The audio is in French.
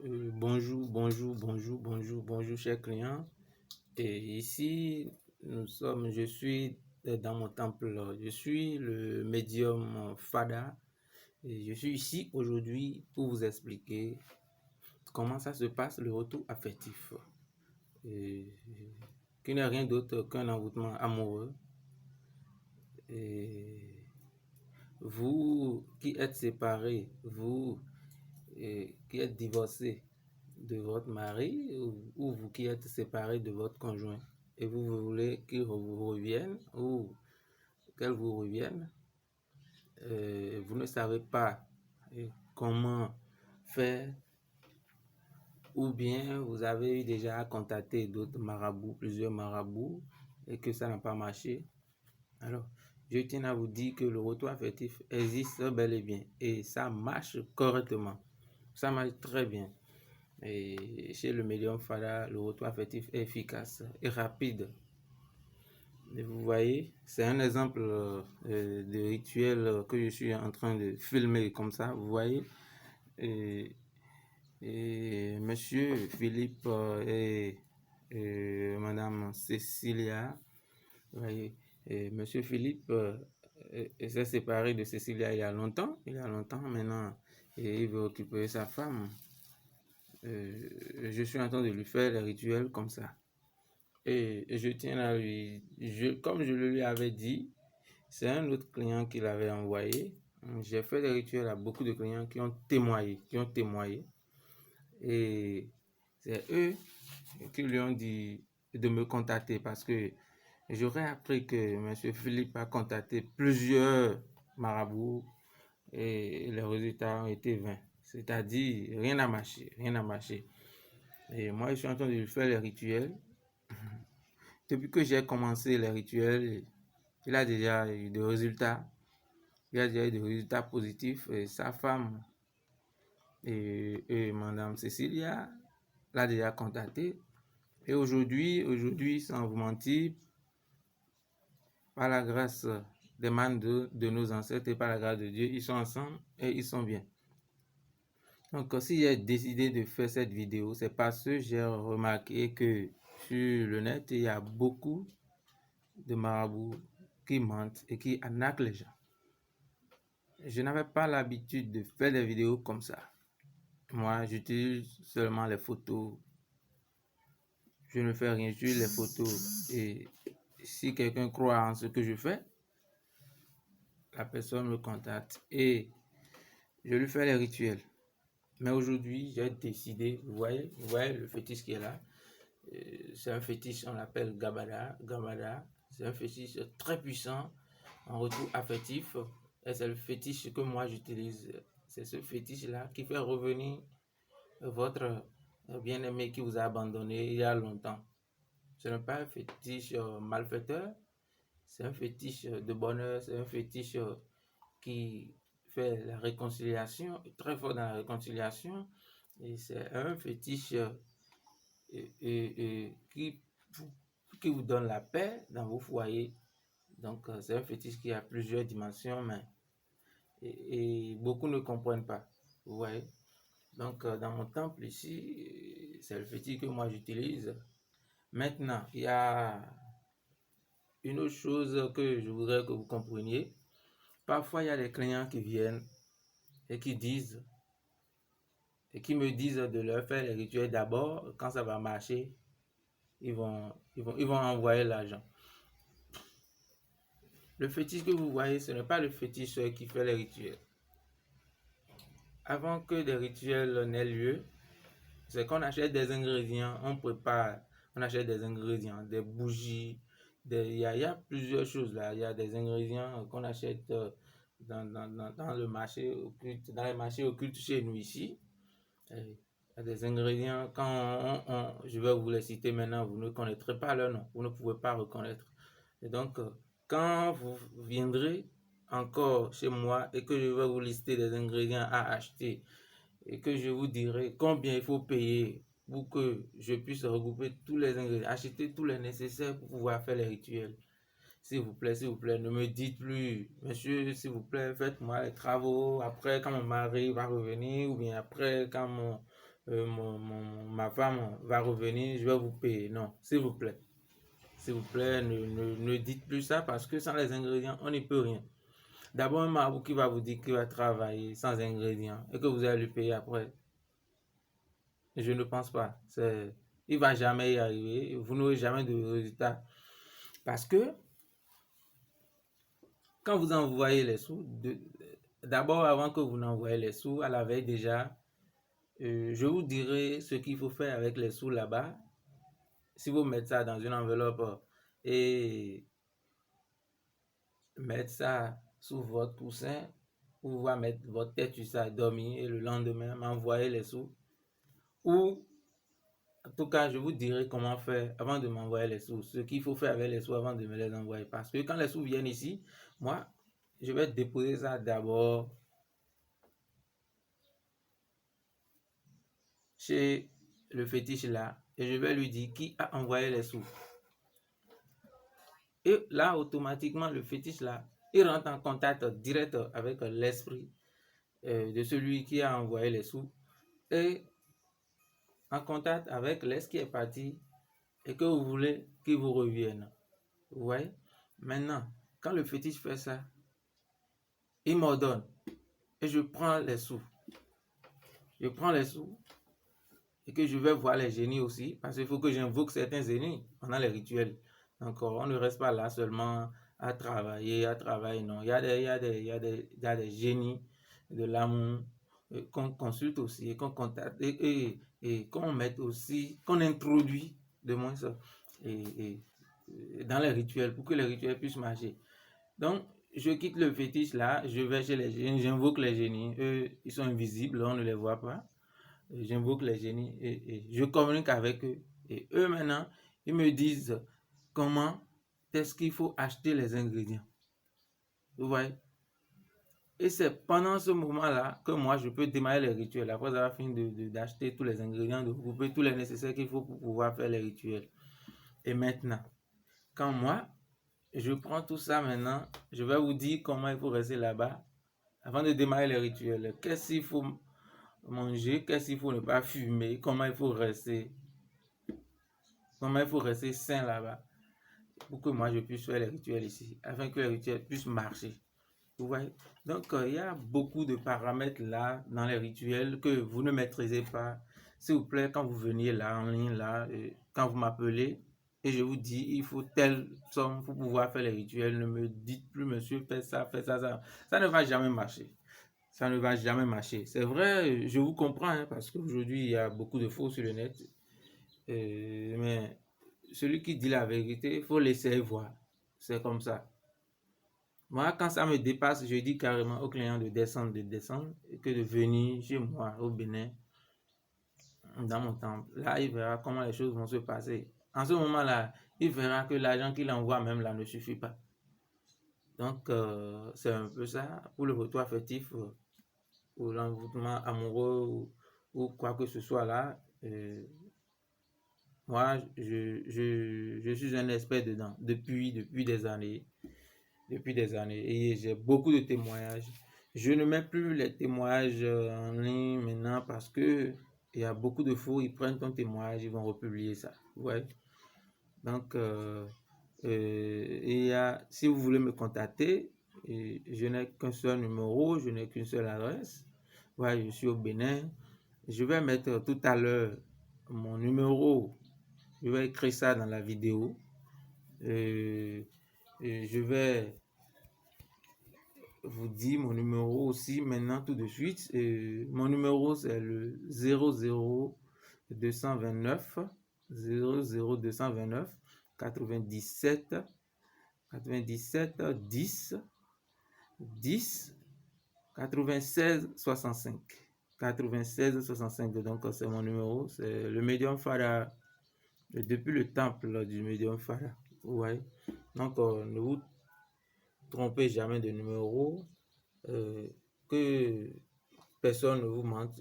Bonjour, chers clients. Et ici, je suis dans mon temple. Je suis le médium Fada. Et je suis ici aujourd'hui pour vous expliquer comment ça se passe le retour affectif. Et, qui n'est rien d'autre qu'un envoûtement amoureux. Et vous qui êtes séparés, vous qui êtes divorcés de votre mari ou vous qui êtes séparés de votre conjoint et vous voulez qu'il vous revienne ou qu'elle vous revienne, vous ne savez pas comment faire ou bien vous avez eu déjà contacté d'autres marabouts, plusieurs marabouts et que ça n'a pas marché. Alors, je tiens à vous dire que le retour affectif existe bel et bien et ça marche correctement. Ça marche très bien. Et chez le médium Fada, le retour affectif est efficace et rapide. Et vous voyez, c'est un exemple de rituel que je suis en train de filmer comme ça. Vous voyez, et, Monsieur Philippe et Madame Cécilia, vous voyez, Monsieur Philippe s'est séparé de Cécilia il y a longtemps maintenant, et il veut occuper sa femme. Je suis en train de lui faire les rituels comme ça. Et je tiens à lui, comme je le lui avais dit, c'est un autre client qui l'avait envoyé. J'ai fait des rituels à beaucoup de clients qui ont témoigné. Et c'est eux qui lui ont dit de me contacter parce que j'aurais appris que M. Philippe a contacté plusieurs marabouts et les résultats ont été vains. C'est-à-dire, rien n'a marché. Et moi, je suis en train de lui faire les rituels. Depuis que j'ai commencé les rituels, il a déjà eu des résultats. Il a déjà eu des résultats positifs. Et sa femme et Madame Cécilia l'a déjà contacté. Et aujourd'hui, sans vous mentir, par la grâce des mains de nos ancêtres et par la grâce de Dieu, ils sont ensemble et ils sont bien. Donc, si j'ai décidé de faire cette vidéo, c'est parce que j'ai remarqué que sur le net, il y a beaucoup de marabouts qui mentent et qui arnaquent les gens. Je n'avais pas l'habitude de faire des vidéos comme ça. Moi, j'utilise seulement les photos. Je ne fais rien sur les photos. Et si quelqu'un croit en ce que je fais, la personne me contacte et je lui fais les rituels. Mais aujourd'hui, j'ai décidé, vous voyez le fétiche qui est là. C'est un fétiche, on l'appelle Gabada. C'est un fétiche très puissant en retour affectif. Et c'est le fétiche que moi j'utilise. C'est ce fétiche-là qui fait revenir votre bien-aimé qui vous a abandonné il y a longtemps. Ce n'est pas un fétiche malfaiteur, c'est un fétiche de bonheur, c'est un fétiche qui fait la réconciliation, très fort dans la réconciliation. Et c'est un fétiche qui vous donne la paix dans vos foyers. Donc, c'est un fétiche qui a plusieurs dimensions, mais et beaucoup ne comprennent pas. Vous voyez? Donc, dans mon temple ici, c'est le fétiche que moi j'utilise. Maintenant, il y a une autre chose que je voudrais que vous compreniez. Parfois, il y a des clients qui viennent et qui me disent de leur faire les rituels d'abord. Quand ça va marcher, ils vont envoyer l'argent. Le fétiche que vous voyez, ce n'est pas le fétiche qui fait les rituels. Avant que des rituels n'aient lieu, c'est qu'on achète des ingrédients, on prépare, on achète des ingrédients, des bougies, il y a plusieurs choses là. Il y a des ingrédients qu'on achète dans le marché occulte, dans les marchés occultes chez nous ici. Il y a des ingrédients, quand je vais vous les citer maintenant, vous ne connaîtrez pas leur nom, vous ne pouvez pas reconnaître. Et donc, quand vous viendrez encore chez moi et que je vais vous lister des ingrédients à acheter et que je vous dirai combien il faut payer pour que je puisse regrouper tous les ingrédients, acheter tous les nécessaires pour pouvoir faire les rituels. S'il vous plaît, ne me dites plus, monsieur, s'il vous plaît, faites-moi les travaux, après quand mon mari va revenir, ou bien après quand ma femme va revenir, je vais vous payer. Non, s'il vous plaît. S'il vous plaît, ne dites plus ça parce que sans les ingrédients, on n'y peut rien. D'abord, un marabout qui va vous dire qu'il va travailler sans ingrédients et que vous allez lui payer après. Je ne pense pas. Il ne va jamais y arriver. Vous n'aurez jamais de résultat. Parce que quand vous envoyez les sous, d'abord avant que vous n'envoyez les sous, à la veille déjà, je vous dirai ce qu'il faut faire avec les sous là-bas. Si vous mettez ça dans une enveloppe et mettre ça sous votre coussin, vous pouvez mettre votre tête sur ça, dormir et le lendemain m'envoyer les sous. Ou en tout cas, je vous dirai comment faire avant de m'envoyer les sous, ce qu'il faut faire avec les sous avant de me les envoyer. Parce que quand les sous viennent ici, moi, je vais déposer ça d'abord chez le fétiche là et je vais lui dire qui a envoyé les sous. Et là, automatiquement, le fétiche là, il rentre en contact direct avec l'esprit de celui qui a envoyé les sous et en contact avec l'esprit qui est parti et que vous voulez qu'il vous revienne. Vous voyez? Maintenant, quand le fétiche fait ça, il m'ordonne et je prends les sous. Je prends les sous et que je vais voir les génies aussi parce qu'il faut que j'invoque certains génies pendant les rituels. Donc, on ne reste pas là seulement à travailler, non. Il y a des génies de l'amour qu'on consulte aussi et qu'on contacte et qu'on mette aussi, qu'on introduit de moins ça dans les rituels pour que les rituels puissent marcher. Donc, je quitte le fétiche là, je vais chez les génies, j'invoque les génies. Eux, ils sont invisibles, on ne les voit pas. J'invoque les génies et je communique avec eux. Et eux maintenant, ils me disent comment est-ce qu'il faut acheter les ingrédients. Vous voyez? Et c'est pendant ce moment-là que moi, je peux démarrer les rituels. Après avoir fini d'acheter tous les ingrédients, de regrouper tous les nécessaires qu'il faut pour pouvoir faire les rituels. Et maintenant, quand moi, je prends tout ça maintenant, je vais vous dire comment il faut rester là-bas avant de démarrer les rituels. Qu'est-ce qu'il faut manger, qu'est-ce qu'il faut ne pas fumer, comment il faut rester sain là-bas pour que moi je puisse faire les rituels ici, afin que les rituels puissent marcher. Vous voyez? Donc, il y a beaucoup de paramètres là dans les rituels que vous ne maîtrisez pas. S'il vous plaît, quand vous veniez là en ligne, là, quand vous m'appelez et je vous dis il faut telle somme pour pouvoir faire les rituels, ne me dites plus monsieur, fais ça, ça. Ça ne va jamais marcher. Ça ne va jamais marcher. C'est vrai, je vous comprends, hein, parce qu'aujourd'hui, il y a beaucoup de faux sur le net. Mais celui qui dit la vérité, il faut laisser voir. C'est comme ça. Moi, quand ça me dépasse, je dis carrément au client de descendre, et que de venir chez moi au Bénin, dans mon temple. Là, il verra comment les choses vont se passer. En ce moment-là, il verra que l'argent qu'il envoie même là ne suffit pas. Donc, c'est un peu ça. Pour le retour affectif, pour l'envoûtement amoureux ou quoi que ce soit là, moi, je suis un expert dedans depuis des années. Depuis des années. Et j'ai beaucoup de témoignages. Je ne mets plus les témoignages en ligne maintenant parce que il y a beaucoup de faux. Ils prennent ton témoignage, ils vont republier ça. Ouais. Donc, si vous voulez me contacter, je n'ai qu'un seul numéro, je n'ai qu'une seule adresse. Ouais, je suis au Bénin. Je vais mettre tout à l'heure mon numéro. Je vais écrire ça dans la vidéo. Je vais vous dire mon numéro aussi maintenant tout de suite. Mon numéro c'est le 00229 00229 97 10 10 96 65 96 65. Donc c'est mon numéro, c'est le médium Fara depuis le temple du médium Fara. Ouais. Donc ne vous trompez jamais de numéro, que personne ne vous mente.